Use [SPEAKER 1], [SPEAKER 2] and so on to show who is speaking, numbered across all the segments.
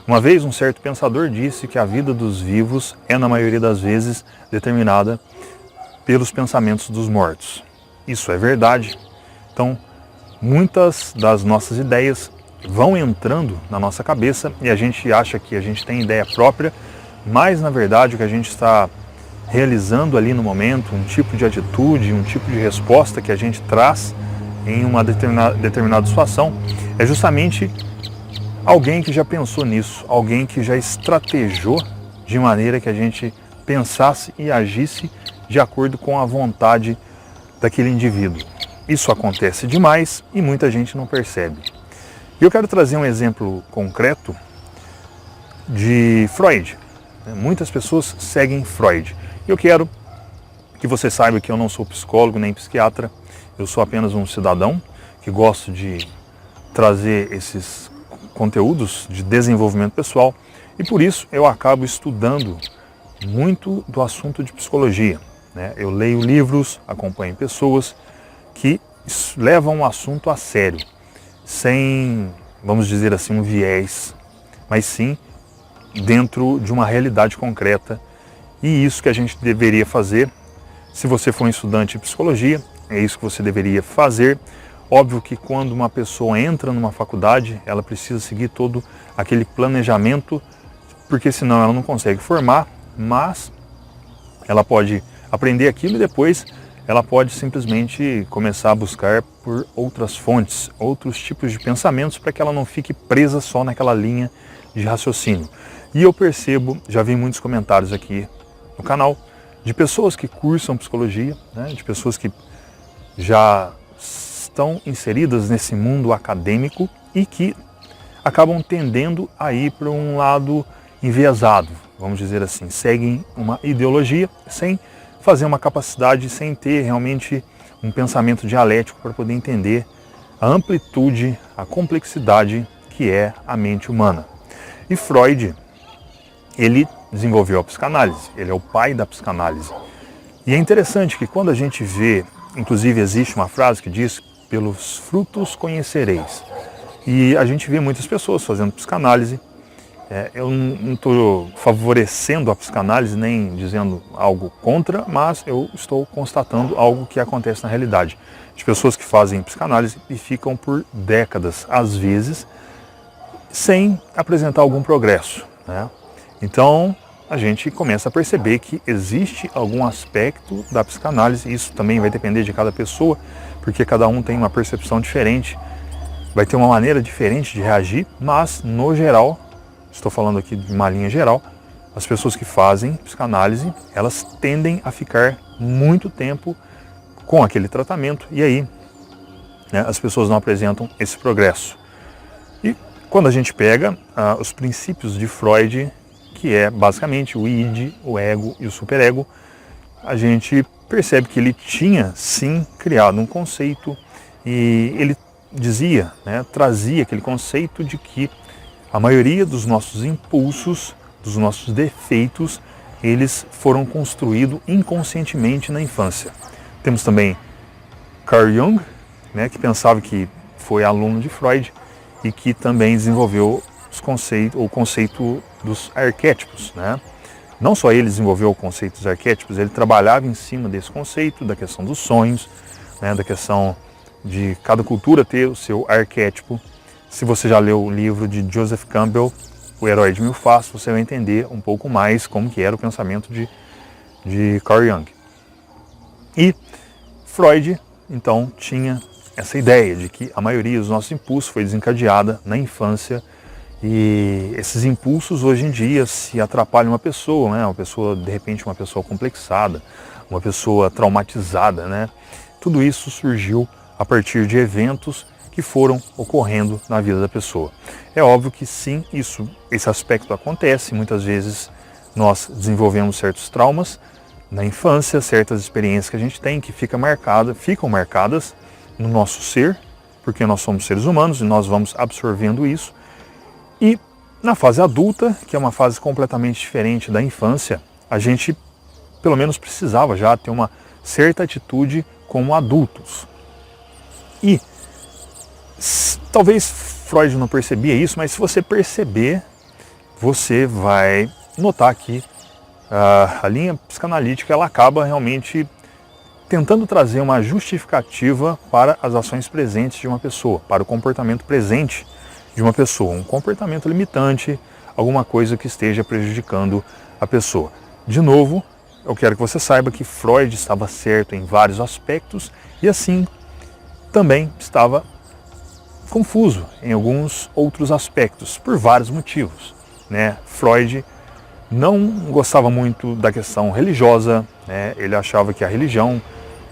[SPEAKER 1] Uma vez um certo pensador disse que a vida dos vivos é, na maioria das vezes, determinada pelos pensamentos dos mortos. Isso é verdade. Então, muitas das nossas ideias vão entrando na nossa cabeça e a gente acha que a gente tem ideia própria, mas na verdade o que a gente está realizando ali no momento, um tipo de atitude, um tipo de resposta que a gente traz em uma determinada situação, é justamente alguém que já pensou nisso, alguém que já estrategou de maneira que a gente pensasse e agisse de acordo com a vontade daquele indivíduo. Isso acontece demais e muita gente não percebe. E eu quero trazer um exemplo concreto de Freud. Muitas pessoas seguem Freud. Eu quero que você saiba que eu não sou psicólogo nem psiquiatra, eu sou apenas um cidadão que gosto de trazer esses conteúdos de desenvolvimento pessoal e por isso eu acabo estudando muito do assunto de psicologia. Eu leio livros, acompanho pessoas que levam o assunto a sério, sem, vamos dizer assim, um viés, mas sim dentro de uma realidade concreta. E isso que a gente deveria fazer, se você for um estudante de psicologia, é isso que você deveria fazer. Óbvio que quando uma pessoa entra numa faculdade, ela precisa seguir todo aquele planejamento, porque senão ela não consegue formar, mas ela pode aprender aquilo e depois ela pode simplesmente começar a buscar por outras fontes, outros tipos de pensamentos, para que ela não fique presa só naquela linha de raciocínio. E eu percebo, já vi muitos comentários aqui no canal, de pessoas que cursam psicologia, de pessoas que já estão inseridas nesse mundo acadêmico e que acabam tendendo a ir para um lado enviesado, vamos dizer assim, seguem uma ideologia sem fazer uma capacidade, sem ter realmente um pensamento dialético para poder entender a amplitude, a complexidade que é a mente humana. E Freud, ele desenvolveu a psicanálise, ele é o pai da psicanálise. E é interessante que quando a gente vê, inclusive existe uma frase que diz, pelos frutos conhecereis. E a gente vê muitas pessoas fazendo psicanálise. Eu não estou favorecendo a psicanálise, nem dizendo algo contra, mas eu estou constatando algo que acontece na realidade. De pessoas que fazem psicanálise e ficam por décadas, às vezes, sem apresentar algum progresso. Então, a gente começa a perceber que existe algum aspecto da psicanálise, isso também vai depender de cada pessoa, porque cada um tem uma percepção diferente, vai ter uma maneira diferente de reagir, mas, no geral, estou falando aqui de uma linha geral, as pessoas que fazem psicanálise, elas tendem a ficar muito tempo com aquele tratamento e aí as pessoas não apresentam esse progresso. E quando a gente pega os princípios de Freud, que é basicamente o id, o ego e o superego, a gente percebe que ele tinha sim criado um conceito e ele dizia, trazia aquele conceito de que a maioria dos nossos impulsos, dos nossos defeitos, eles foram construídos inconscientemente na infância. Temos também Carl Jung, que pensava que foi aluno de Freud e que também desenvolveu o conceito dos arquétipos. Não só ele desenvolveu o conceito dos arquétipos, ele trabalhava em cima desse conceito, da questão dos sonhos, da questão de cada cultura ter o seu arquétipo. Se você já leu o livro de Joseph Campbell, O Herói de Mil Faces, você vai entender um pouco mais como que era o pensamento de Carl Jung. E Freud, então, tinha essa ideia de que a maioria dos nossos impulsos foi desencadeada na infância e esses impulsos hoje em dia se atrapalham uma pessoa, de repente uma pessoa complexada, uma pessoa traumatizada, Tudo isso surgiu a partir de eventos que foram ocorrendo na vida da pessoa. É óbvio que sim, esse aspecto acontece, muitas vezes nós desenvolvemos certos traumas na infância, certas experiências que a gente tem que ficam marcadas no nosso ser, porque nós somos seres humanos e nós vamos absorvendo isso. E na fase adulta, que é uma fase completamente diferente da infância, a gente pelo menos precisava já ter uma certa atitude como adultos. E talvez Freud não percebia isso, mas se você perceber você vai notar que a linha psicanalítica ela acaba realmente tentando trazer uma justificativa para as ações presentes de uma pessoa, para o comportamento presente de uma pessoa, um comportamento limitante, alguma coisa que esteja prejudicando a pessoa. De novo, eu quero que você saiba que Freud estava certo em vários aspectos e assim também estava confuso em alguns outros aspectos, por vários motivos, né? Freud não gostava muito da questão religiosa, né? Ele achava que a religião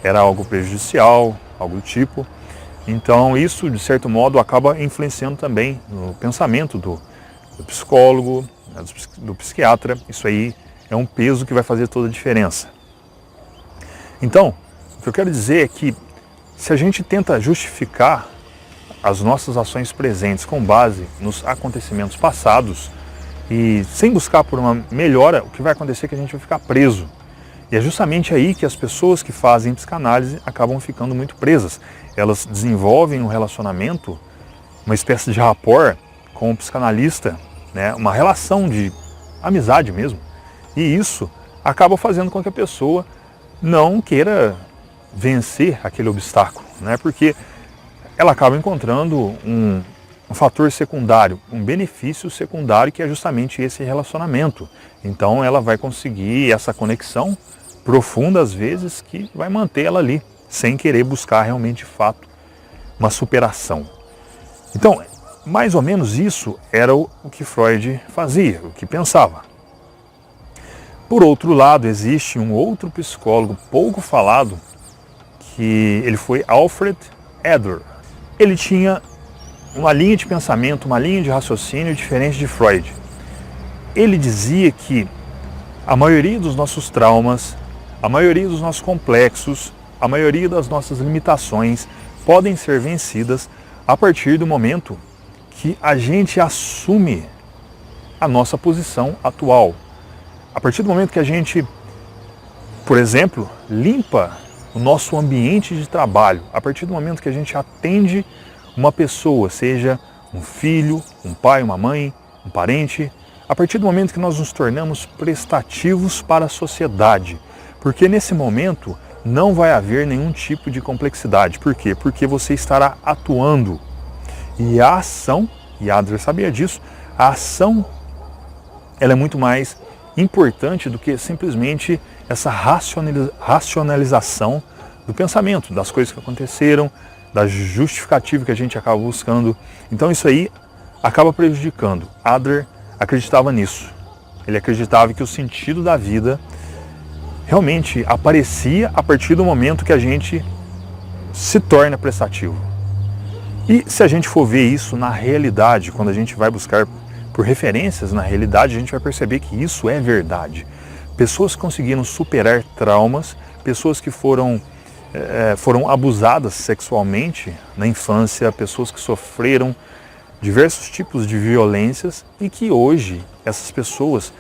[SPEAKER 1] era algo prejudicial, algo do tipo. Então isso, de certo modo, acaba influenciando também no pensamento do psicólogo, né, do psiquiatra. Isso aí é um peso que vai fazer toda a diferença. Então, o que eu quero dizer é que se a gente tenta justificar as nossas ações presentes com base nos acontecimentos passados e sem buscar por uma melhora, o que vai acontecer é que a gente vai ficar preso. E é justamente aí que as pessoas que fazem psicanálise acabam ficando muito presas. Elas desenvolvem um relacionamento, uma espécie de rapport com o psicanalista, né? Uma relação de amizade mesmo. E isso acaba fazendo com que a pessoa não queira vencer aquele obstáculo, né? Porque ela acaba encontrando um fator secundário, um benefício secundário que é justamente esse relacionamento. Então ela vai conseguir essa conexão profunda às vezes que vai manter ela ali, sem querer buscar realmente de fato uma superação. Então, mais ou menos isso era o que Freud fazia, o que pensava. Por outro lado, existe um outro psicólogo pouco falado, que ele foi Alfred Adler. Ele tinha uma linha de pensamento, uma linha de raciocínio diferente de Freud. Ele dizia que a maioria dos nossos traumas, a maioria dos nossos complexos, a maioria das nossas limitações podem ser vencidas a partir do momento que a gente assume a nossa posição atual. A partir do momento que a gente, por exemplo, limpa o nosso ambiente de trabalho, a partir do momento que a gente atende uma pessoa, seja um filho, um pai, uma mãe, um parente, a partir do momento que nós nos tornamos prestativos para a sociedade, porque nesse momento não vai haver nenhum tipo de complexidade. Por quê? Porque você estará atuando. E a ação, e Adler sabia disso, a ação ela é muito mais importante do que simplesmente essa racionalização do pensamento, das coisas que aconteceram, da justificativa que a gente acaba buscando. Então isso aí acaba prejudicando. Adler acreditava nisso. Ele acreditava que o sentido da vida realmente aparecia a partir do momento que a gente se torna prestativo. E se a gente for ver isso na realidade, quando a gente vai buscar por referências na realidade, a gente vai perceber que isso é verdade. Pessoas que conseguiram superar traumas, pessoas que foram abusadas sexualmente na infância, pessoas que sofreram diversos tipos de violências e que hoje essas pessoas,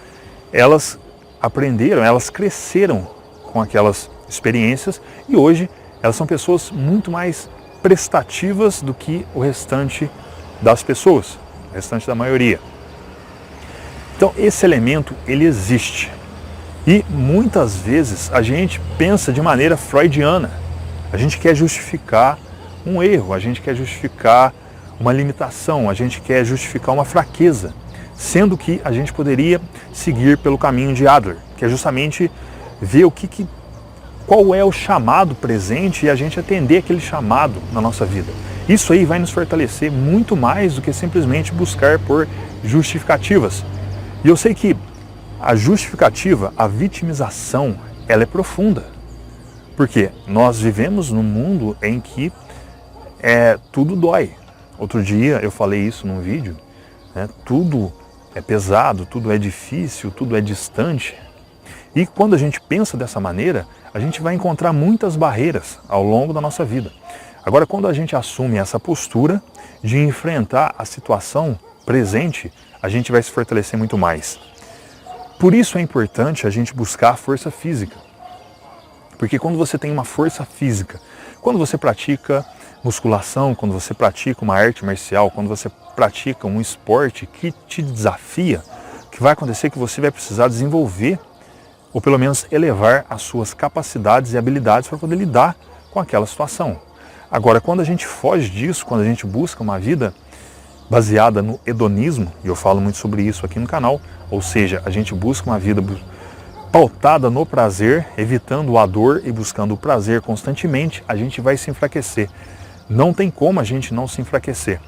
[SPEAKER 1] elas aprenderam, elas cresceram com aquelas experiências e hoje elas são pessoas muito mais prestativas do que o restante das pessoas, o restante da maioria. Então esse elemento, ele existe. E muitas vezes a gente pensa de maneira freudiana. A gente quer justificar um erro, a gente quer justificar uma limitação, a gente quer justificar uma fraqueza, sendo que a gente poderia seguir pelo caminho de Adler, que é justamente ver qual é o chamado presente e a gente atender aquele chamado na nossa vida. Isso aí vai nos fortalecer muito mais do que simplesmente buscar por justificativas. E eu sei que a justificativa, a vitimização, ela é profunda. Porque nós vivemos num mundo em que tudo dói. Outro dia eu falei isso num vídeo, né? Tudo é pesado, tudo é difícil, tudo é distante. E quando a gente pensa dessa maneira, a gente vai encontrar muitas barreiras ao longo da nossa vida. Agora, quando a gente assume essa postura de enfrentar a situação presente, a gente vai se fortalecer muito mais. Por isso é importante a gente buscar a força física. Porque quando você tem uma força física, quando você pratica musculação, quando você pratica uma arte marcial, quando você pratica um esporte que te desafia, que vai acontecer é que você vai precisar desenvolver, ou pelo menos elevar as suas capacidades e habilidades para poder lidar com aquela situação. Agora, quando a gente foge disso, quando a gente busca uma vida baseada no hedonismo, e eu falo muito sobre isso aqui no canal, ou seja, a gente busca uma vida pautada no prazer, evitando a dor e buscando o prazer constantemente, a gente vai se enfraquecer. Não tem como a gente não se enfraquecer.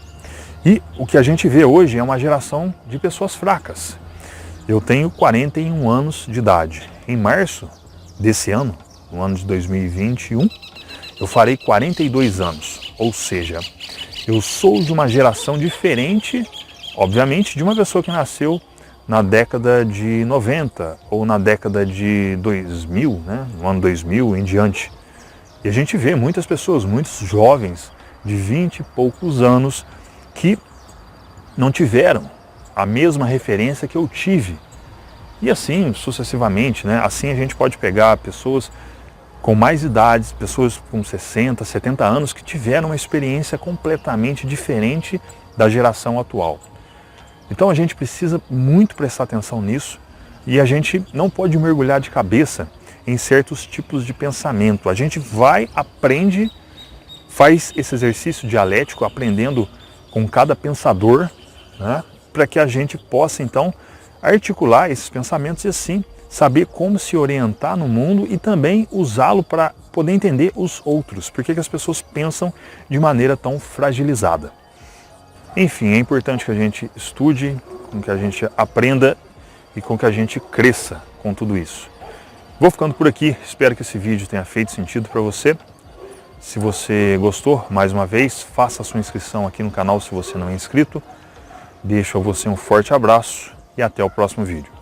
[SPEAKER 1] E o que a gente vê hoje é uma geração de pessoas fracas. Eu tenho 41 anos de idade. Em março desse ano, no ano de 2021, eu farei 42 anos. Ou seja, eu sou de uma geração diferente, obviamente, de uma pessoa que nasceu na década de 90 ou na década de 2000, né? No ano 2000 em diante. E a gente vê muitas pessoas, muitos jovens de 20 e poucos anos que não tiveram a mesma referência que eu tive. E assim sucessivamente, né? Assim a gente pode pegar pessoas com mais idades, pessoas com 60, 70 anos que tiveram uma experiência completamente diferente da geração atual. Então a gente precisa muito prestar atenção nisso e a gente não pode mergulhar de cabeça em certos tipos de pensamento. A gente vai, aprende, faz esse exercício dialético, aprendendo com cada pensador, né, para que a gente possa então articular esses pensamentos e assim saber como se orientar no mundo e também usá-lo para poder entender os outros. Por que as pessoas pensam de maneira tão fragilizada? Enfim, é importante que a gente estude, com que a gente aprenda e com que a gente cresça com tudo isso. Vou ficando por aqui, espero que esse vídeo tenha feito sentido para você. Se você gostou, mais uma vez, faça a sua inscrição aqui no canal se você não é inscrito. Deixo a você um forte abraço e até o próximo vídeo.